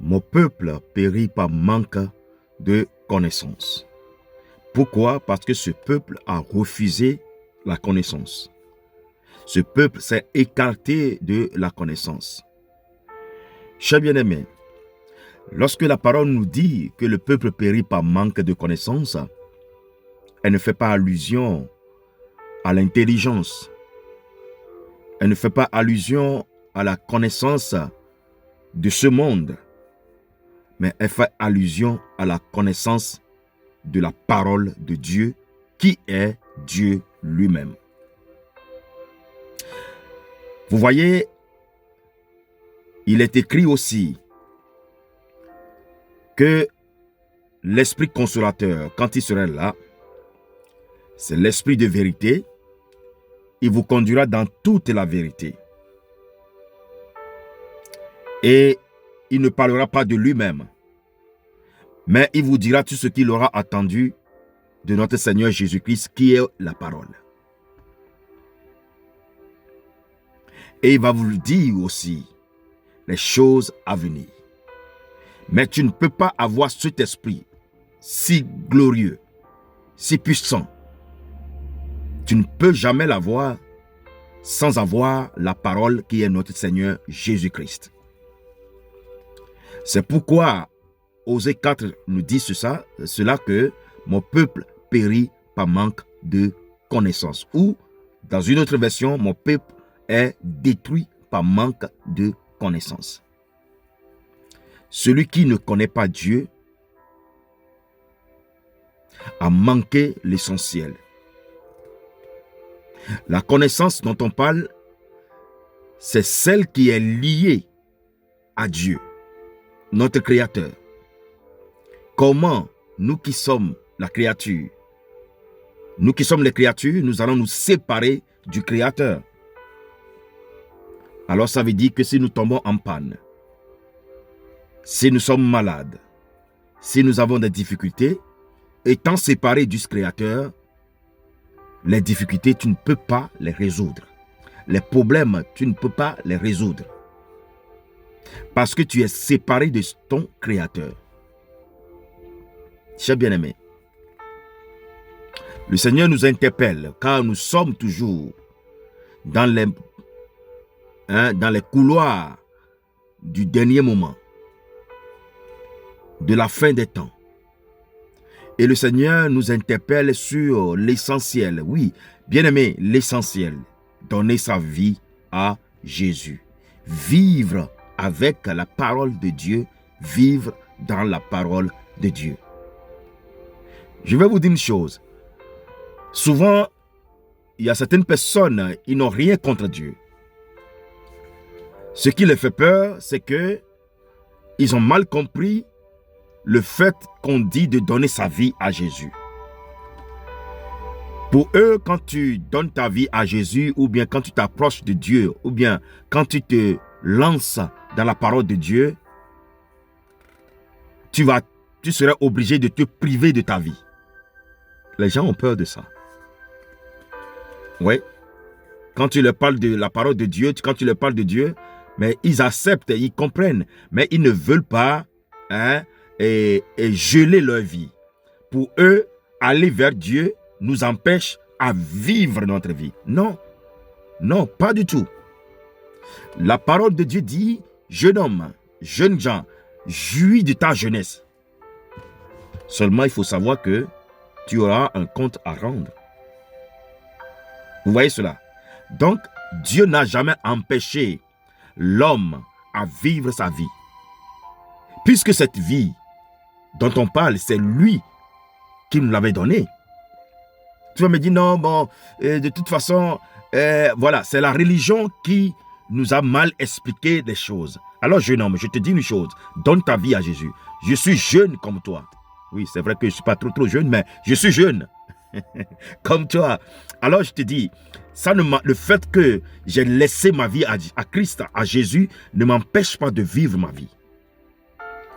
Mon peuple périt par manque de connaissance. Pourquoi? Parce que ce peuple a refusé la connaissance. Ce peuple s'est écarté de la connaissance. Chers bien-aimés, lorsque la parole nous dit que le peuple périt par manque de connaissance, elle ne fait pas allusion à l'intelligence. Elle ne fait pas allusion à la connaissance de ce monde, mais elle fait allusion à la connaissance de la parole de Dieu, qui est Dieu lui-même. Vous voyez, il est écrit aussi que l'Esprit consolateur, quand il sera là, c'est l'Esprit de vérité. Il vous conduira dans toute la vérité. Et il ne parlera pas de lui-même, mais il vous dira tout ce qu'il aura attendu de notre Seigneur Jésus-Christ, qui est la parole. Et il va vous dire aussi les choses à venir. Mais tu ne peux pas avoir cet esprit si glorieux, si puissant. Tu ne peux jamais l'avoir sans avoir la parole qui est notre Seigneur Jésus-Christ. C'est pourquoi Osée 4 nous dit cela que mon peuple périt par manque de connaissance. Ou, dans une autre version, mon peuple est détruit par manque de connaissance. Celui qui ne connaît pas Dieu a manqué l'essentiel. La connaissance dont on parle, c'est celle qui est liée à Dieu, notre Créateur. Comment nous qui sommes la créature, nous qui sommes les créatures, nous allons nous séparer du Créateur? Alors ça veut dire que si nous tombons en panne, si nous sommes malades, si nous avons des difficultés, étant séparés du Créateur, les difficultés, tu ne peux pas les résoudre. Les problèmes, tu ne peux pas les résoudre. Parce que tu es séparé de ton Créateur. Chers bien-aimés, le Seigneur nous interpelle car nous sommes toujours dans les couloirs du dernier moment, de la fin des temps. Et le Seigneur nous interpelle sur l'essentiel. Oui, bien-aimé, l'essentiel. Donner sa vie à Jésus. Vivre avec la parole de Dieu. Vivre dans la parole de Dieu. Je vais vous dire une chose. Souvent, il y a certaines personnes, ils n'ont rien contre Dieu. Ce qui les fait peur, c'est que ils ont mal compris le fait qu'on dit de donner sa vie à Jésus. Pour eux, quand tu donnes ta vie à Jésus, ou bien quand tu t'approches de Dieu, ou bien quand tu te lances dans la parole de Dieu, tu serais obligé de te priver de ta vie. Les gens ont peur de ça. Oui. Quand tu leur parles de la parole de Dieu, quand tu leur parles de Dieu, mais ils acceptent, ils comprennent, mais ils ne veulent pas et geler leur vie. Pour eux, aller vers Dieu nous empêche à vivre notre vie. Non, non, pas du tout. La parole de Dieu dit, jeune homme, jeunes gens, jouis de ta jeunesse. Seulement, il faut savoir que tu auras un compte à rendre. Vous voyez cela? Donc, Dieu n'a jamais empêché l'homme à vivre sa vie. Puisque cette vie dont on parle, c'est lui qui nous l'avait donnée. Tu vas me dire, non, bon, de toute façon, voilà, c'est la religion qui nous a mal expliqué des choses. Alors, jeune homme, je te dis une chose, donne ta vie à Jésus. Je suis jeune comme toi. Oui, c'est vrai que je ne suis pas trop jeune, mais je suis jeune. Comme toi. Alors, je te dis, le fait que j'ai laissé ma vie à Christ, à Jésus, ne m'empêche pas de vivre ma vie.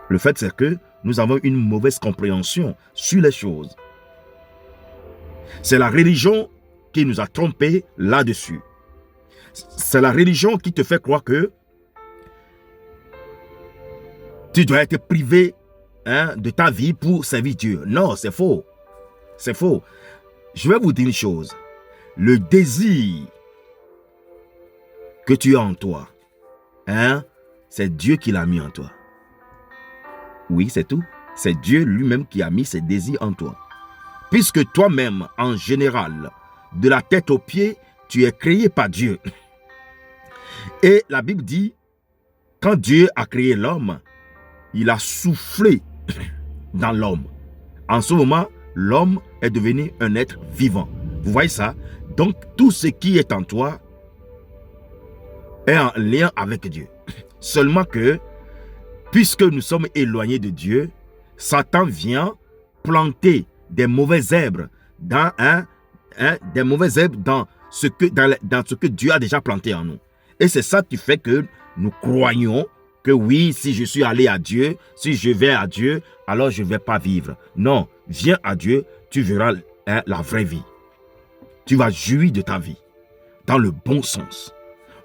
Le fait, c'est que nous avons une mauvaise compréhension sur les choses. C'est la religion qui nous a trompés là-dessus. C'est la religion qui te fait croire que tu dois être privé de ta vie pour servir Dieu. Non, c'est faux. C'est faux. Je vais vous dire une chose. Le désir que tu as en toi, c'est Dieu qui l'a mis en toi. Oui, c'est tout. C'est Dieu lui-même qui a mis ses désirs en toi. Puisque toi-même, en général, de la tête aux pieds, tu es créé par Dieu. Et la Bible dit, quand Dieu a créé l'homme, il a soufflé dans l'homme. En ce moment, l'homme est devenu un être vivant. Vous voyez ça? Donc, tout ce qui est en toi est en lien avec Dieu. Seulement que, puisque nous sommes éloignés de Dieu, Satan vient planter des mauvaises herbes dans ce que Dieu a déjà planté en nous. Et c'est ça qui fait que nous croyons que oui, si je suis allé à Dieu, si je vais à Dieu, alors je ne vais pas vivre. Non, viens à Dieu, tu verras la vraie vie. Tu vas jouir de ta vie dans le bon sens.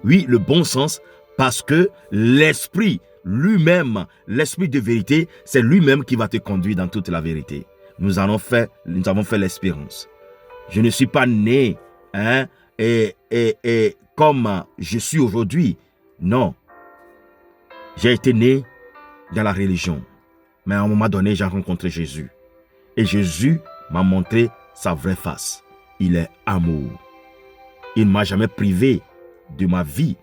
Oui, le bon sens, parce que l'esprit lui-même, l'esprit de vérité, c'est lui-même qui va te conduire dans toute la vérité. Nous avons fait l'espérance. Je ne suis pas né et comme je suis aujourd'hui. Non. J'ai été né dans la religion. Mais à un moment donné, j'ai rencontré Jésus. Et Jésus m'a montré sa vraie face. Il est amour. Il ne m'a jamais privé de ma vie.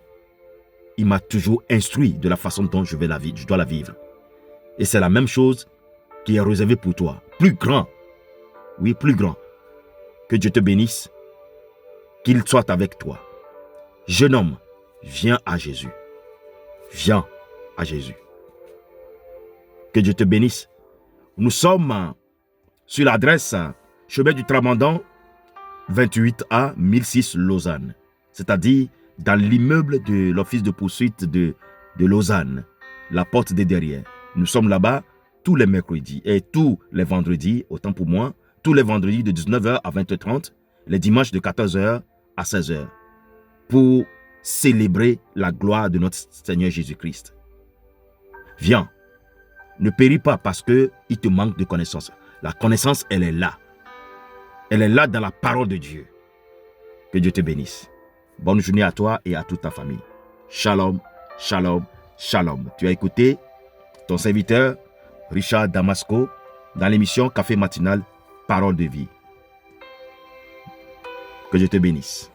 Il m'a toujours instruit de la façon dont je dois la vivre. Et c'est la même chose qui est réservée pour toi. Plus grand. Oui, plus grand. Que Dieu te bénisse. Qu'il soit avec toi. Jeune homme, viens à Jésus. Viens à Jésus. Que Dieu te bénisse. Nous sommes sur l'adresse Chemin du Trabandon, 28A 1006 Lausanne. C'est-à-dire dans l'immeuble de l'office de poursuite de Lausanne, la porte des derrière. Nous sommes là-bas tous les mercredis et tous les vendredis, autant pour moi, tous les vendredis de 19h à 20h30, les dimanches de 14h à 16h, pour célébrer la gloire de notre Seigneur Jésus-Christ. Viens, ne péris pas parce qu'il te manque de connaissance. La connaissance, elle est là. Elle est là dans la parole de Dieu. Que Dieu te bénisse. Bonne journée à toi et à toute ta famille. Shalom, shalom, shalom. Tu as écouté ton serviteur Richard Damasco dans l'émission Café Matinal, Parole de vie. Que Dieu te bénisse.